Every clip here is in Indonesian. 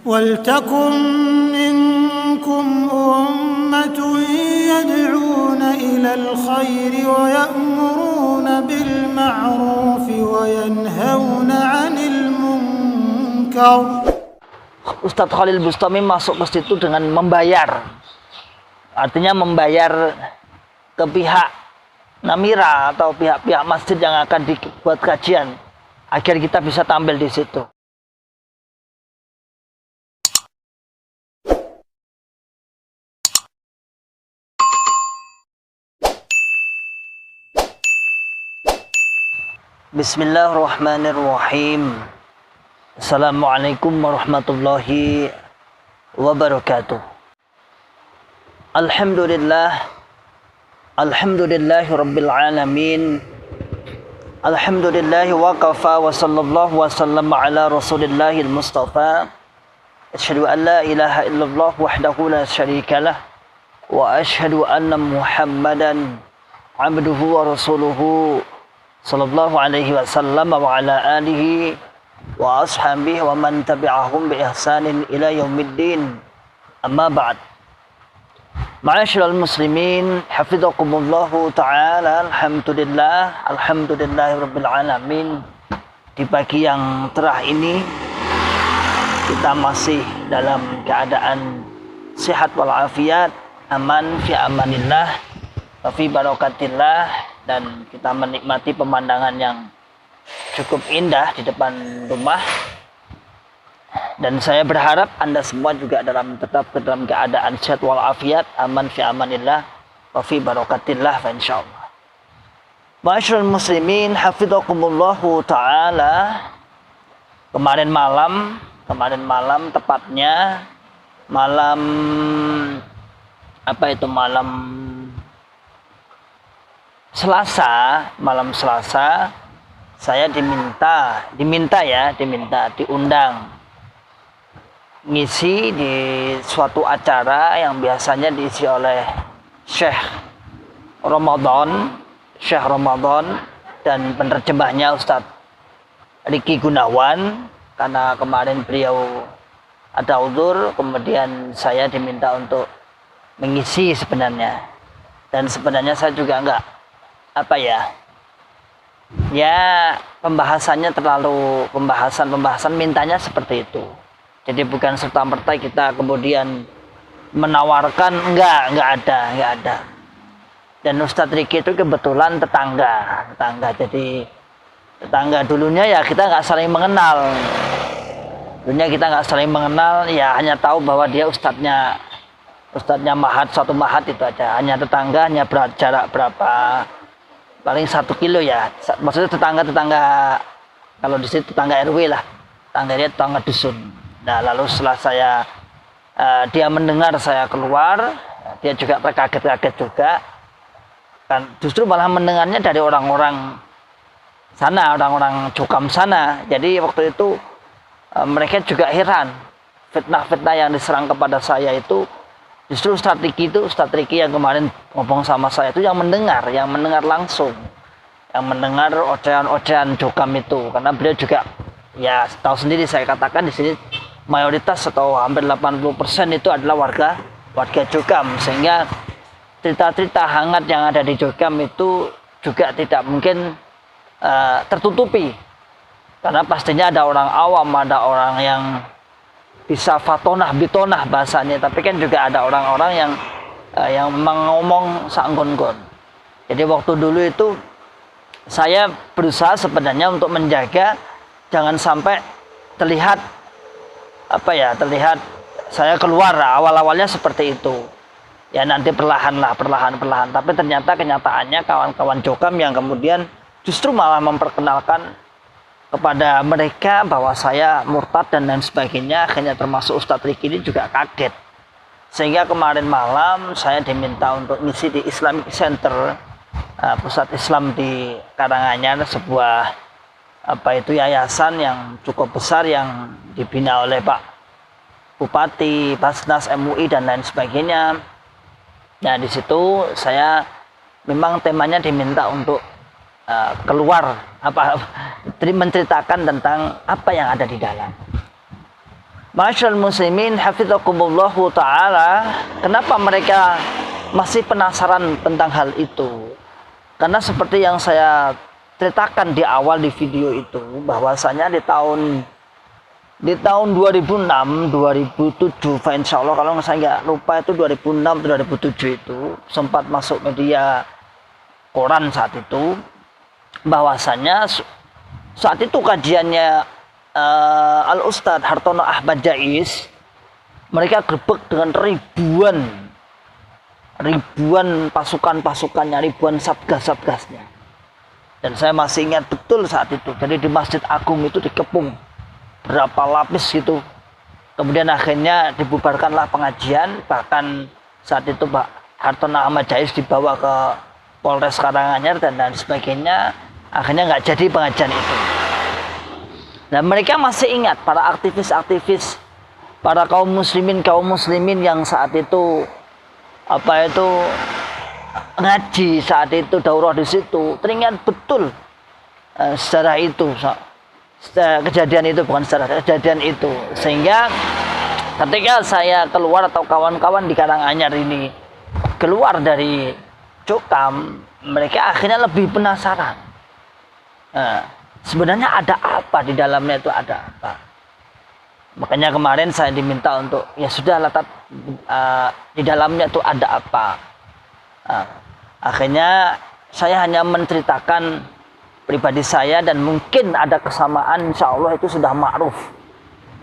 وَلْتَكُنْ مِنْكُمْ أُمَّةٌ يَدْعُونَ إِلَى الْخَيْرِ وَيَأْمُرُونَ بِالْمَعْرُوفِ وَيَنْهَوْنَ عَنِ الْمُنْكَرِ. Ustadz Khalil Bustami masuk ke situ dengan membayar. Artinya membayar ke pihak Namira atau pihak-pihak masjid yang akan dibuat kajian agar kita bisa tampil di situ. Bismillahirrahmanirrahim. Assalamualaikum warahmatullahi wabarakatuh. Alhamdulillahi rabbil alamin. Alhamdulillahi wa kafa wa sallallahu wa sallam ala rasulillahil mustafa. Asyhadu an la ilaha illallah wahdahu la syarikalah wa asyhadu anna Muhammadan abduhu wa rasuluhu sallallahu alaihi wasallam wa ala alihi wa ashabihi wa man tabi'ahum bi ihsanin ila yaumiddin. Amma ba'd. Ma'asyiral muslimin, hafizakumullahu ta'ala. Alhamdulillahirabbil alamin. Di pagi yang cerah ini kita masih dalam keadaan sehat walafiat, aman fi amanillah wa fi barakatillah, dan kita menikmati pemandangan yang cukup indah di depan rumah. Dan saya berharap Anda semua juga tetap dalam keadaan sehat walafiat, aman fi amanillah wa fi barakatillah insyaallah. Ma'asyiral muslimin, hafizakumullahu taala. Kemarin malam tepatnya malam Selasa, saya diundang ngisi di suatu acara yang biasanya diisi oleh Syekh Ramadan dan penerjemahnya Ustadz Riki Gunawan, karena kemarin beliau ada uzur, kemudian saya diminta untuk mengisi sebenarnya. Dan sebenarnya saya juga pembahasan mintanya seperti itu. Jadi bukan serta-merta kita kemudian menawarkan, enggak ada. Dan Ustadz Riki itu kebetulan tetangga. Jadi tetangga dulunya ya kita nggak saling mengenal. Ya hanya tahu bahwa dia ustadznya suatu mahat itu aja. Hanya tetangga, hanya jarak berapa, paling 1 kilo ya. Maksudnya tetangga kalau di situ tetangga RW lah, tetangga dusun. Nah, lalu setelah dia mendengar saya keluar, dia juga terkaget-kaget juga. Kan justru malah mendengarnya dari orang-orang sana, orang-orang Jokam sana. Jadi waktu itu mereka juga heran, fitnah-fitnah yang diserang kepada saya itu justru Ustadz Riki yang kemarin ngomong sama saya itu yang mendengar langsung, yang mendengar ocehan-ocehan Jokam itu. Karena beliau juga ya tahu sendiri, saya katakan di sini mayoritas atau hampir 80% itu adalah warga Jokam, sehingga cerita-cerita hangat yang ada di Jokam itu juga tidak mungkin tertutupi, karena pastinya ada orang awam, ada orang yang bisa fatonah bitonah bahasanya, tapi kan juga ada orang-orang yang ngomong sanggon-gon. Jadi waktu dulu itu saya berusaha sebenarnya untuk menjaga jangan sampai terlihat saya keluar. Awal-awalnya seperti itu. Ya nanti perlahan. Tapi ternyata kenyataannya kawan-kawan Jokam yang kemudian justru malah memperkenalkan kepada mereka bahwa saya murtad dan lain sebagainya. Akhirnya termasuk Ustadz Riki ini juga kaget. Sehingga kemarin malam saya diminta untuk ngisi di Islamic Center, pusat Islam di Karanganyar, sebuah yayasan yang cukup besar yang dibina oleh Pak Bupati, Basnas MUI dan lain sebagainya. Nah, di situ saya memang temanya diminta untuk menceritakan tentang apa yang ada di dalam. Ma'asyiral muslimin hafizakumullahu taala, kenapa mereka masih penasaran tentang hal itu? Karena seperti yang saya ceritakan di awal di video itu, bahwasanya di tahun 2006, 2007, insya Allah kalau saya nggak lupa itu 2006, 2007 itu sempat masuk media koran saat itu, bahwasanya saat itu kajiannya Al Ustadz Hartono Ahmad Jais, mereka gerbek dengan ribuan pasukannya, ribuan satgas-satgasnya. Dan saya masih ingat betul saat itu. Jadi di Masjid Agung itu dikepung berapa lapis gitu. Kemudian akhirnya dibubarkanlah pengajian. Bahkan saat itu Pak Hartono Ahmad Jais dibawa ke Polres Karanganyar dan sebagainya. Akhirnya nggak jadi pengajian itu. Dan mereka masih ingat para aktivis-aktivis, para kaum muslimin yang saat itu ngaji saat itu, daurah di situ, teringat betul secara itu, kejadian itu, bukan secara kejadian itu. Sehingga ketika saya keluar atau kawan-kawan di Karanganyar ini keluar dari Cukam, mereka akhirnya lebih penasaran. Sebenarnya ada apa di dalamnya, itu ada apa? Makanya kemarin saya diminta untuk ya sudah letak di dalamnya itu ada apa. Akhirnya saya hanya menceritakan pribadi saya, dan mungkin ada kesamaan, insya Allah itu sudah ma'ruf.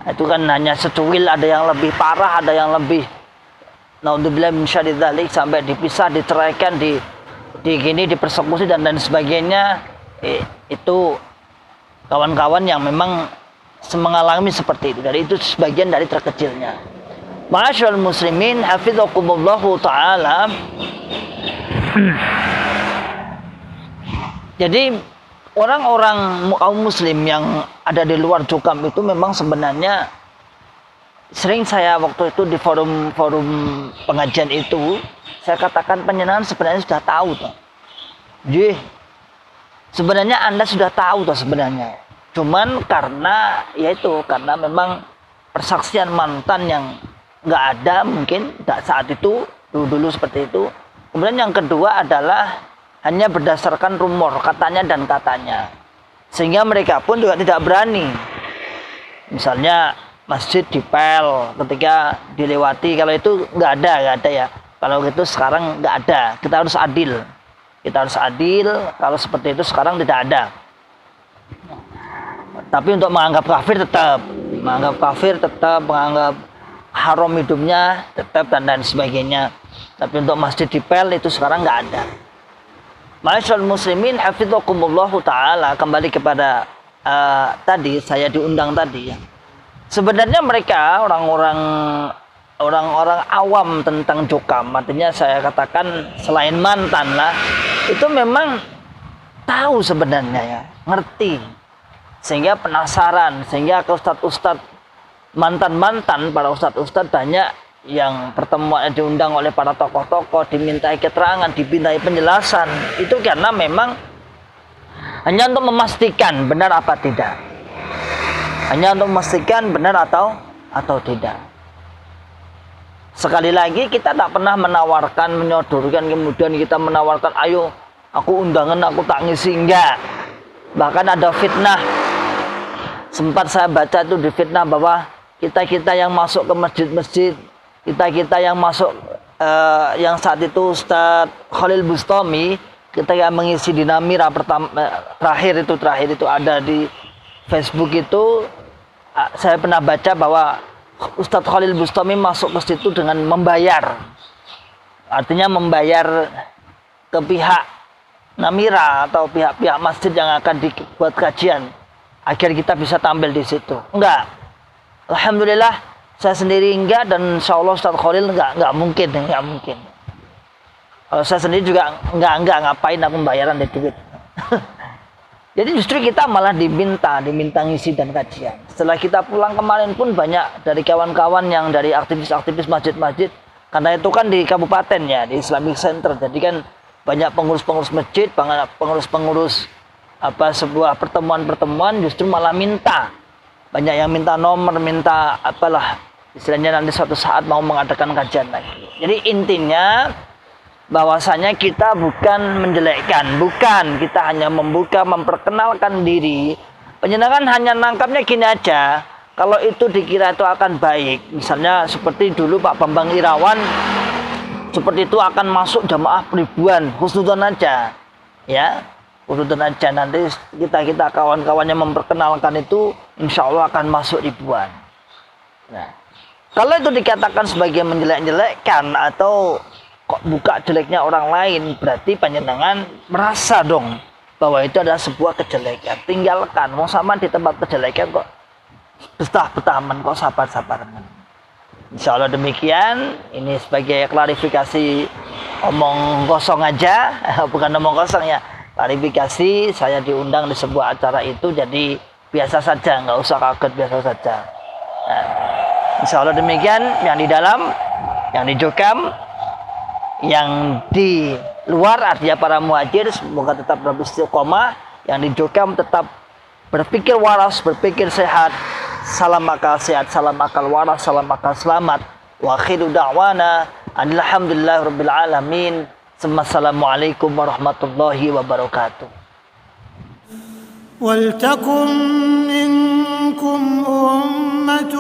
Itu kan hanya secuil, ada yang lebih parah, ada yang lebih naudzubillah min syarri dzalik, sampai dipisah, diceraikan, dipersekusi dan lain sebagainya. Itu kawan-kawan yang memang mengalami seperti itu. Dari itu sebagian dari terkecilnya. Ma'asyiral muslimin hafizakumullahu taala. Jadi orang-orang kaum muslim yang ada di luar Cukam itu memang sebenarnya sering saya waktu itu di forum pengajian itu saya katakan, penjenengan sebenarnya sudah tahu toh. Sebenarnya Anda sudah tahu toh sebenarnya. Cuman karena karena memang persaksian mantan yang nggak ada mungkin saat itu dulu seperti itu. Kemudian yang kedua adalah hanya berdasarkan rumor, katanya dan katanya, sehingga mereka pun juga tidak berani. Misalnya masjid dipel ketika dilewati, kalau itu nggak ada ya. Kalau gitu sekarang nggak ada. Kita harus adil. Kalau seperti itu sekarang tidak ada. Tapi untuk menganggap kafir tetap, menganggap haram hidupnya tetap dan lain sebagainya. Tapi untuk masjid dipel itu sekarang nggak ada. Ma'asyiral muslimin hafizakumullahu taala, kembali kepada tadi saya diundang tadi ya. Sebenarnya mereka orang-orang awam tentang Cukam, artinya saya katakan selain mantan lah, itu memang tahu sebenarnya ya, ngerti. Sehingga penasaran, sehingga ke ustadz-ustadz mantan-mantan, para ustadz-ustadz banyak yang pertemuan diundang oleh para tokoh-tokoh, dimintai keterangan, dimintai penjelasan. Itu karena memang hanya untuk memastikan benar apa tidak. Hanya untuk memastikan benar atau tidak. Sekali lagi kita tak pernah menawarkan, menyodorkan, kemudian kita menawarkan, ayo aku undangan, aku tak ngisi, enggak. Bahkan ada fitnah. Sempat saya baca itu di fitnah bahwa kita yang masuk ke masjid-masjid, kita yang masuk yang saat itu Ustadz Khalil Bustami, kita yang mengisi di Namira terakhir itu ada di Facebook itu, saya pernah baca bahwa Ustadz Khalil Bustami masuk ke situ dengan membayar, artinya membayar ke pihak Namira atau pihak masjid yang akan dibuat kajian agar kita bisa tampil di situ. Enggak, alhamdulillah saya sendiri enggak, dan insya Allah Ustadz Khalil enggak mungkin. Kalau saya sendiri juga enggak ngapain aku pembayaran di duit. Jadi justru kita malah diminta ngisi dan kajian. Setelah kita pulang kemarin pun banyak dari kawan-kawan yang dari aktivis-aktivis masjid-masjid, karena itu kan di kabupaten ya, di Islamic Center. Jadi kan banyak pengurus-pengurus masjid, pengurus-pengurus sebuah pertemuan justru malah minta banyak yang minta nomor, minta apalah istilahnya nanti suatu saat mau mengadakan kajian lagi. Jadi intinya bahwasanya kita bukan menjelekkan, bukan, kita hanya membuka, memperkenalkan diri. Penjenengan hanya nangkapnya gini aja, kalau itu dikira itu akan baik, misalnya seperti dulu Pak Bambang Irawan, seperti itu akan masuk jamaah ribuan, husnudzon aja, ya, husnudzon aja. Nanti kita kawan-kawannya memperkenalkan itu, insya Allah akan masuk ribuan. Nah, kalau itu dikatakan sebagai menjelek-jelekkan atau kok buka jeleknya orang lain, berarti panjenengan merasa dong bahwa itu adalah sebuah kejelekan. Tinggalkan, mau sama di tempat kejelekan kok betah-betaman, kok sabar-sabaran. Insya Allah demikian. Ini sebagai klarifikasi omong kosong aja, bukan omong kosong ya. Klarifikasi, saya diundang di sebuah acara itu, jadi biasa saja, nggak usah kaget, biasa saja. Nah, insya Allah demikian. Yang di dalam, yang di Jokam, yang di luar artinya para muhajir semoga tetap beristiqomah, yang di Jokam tetap berpikir waras, berpikir sehat. Salam akal sehat, salam akal waras, salam akal selamat. Wa akhiru da'wana alhamdulillahirabbil alamin. Assalamualaikum warahmatullahi wabarakatuh. ولتكن منكم أمة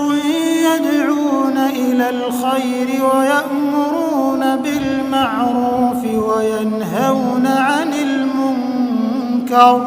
يدعون إلى الخير ويأمرون بالمعروف وينهون عن المنكر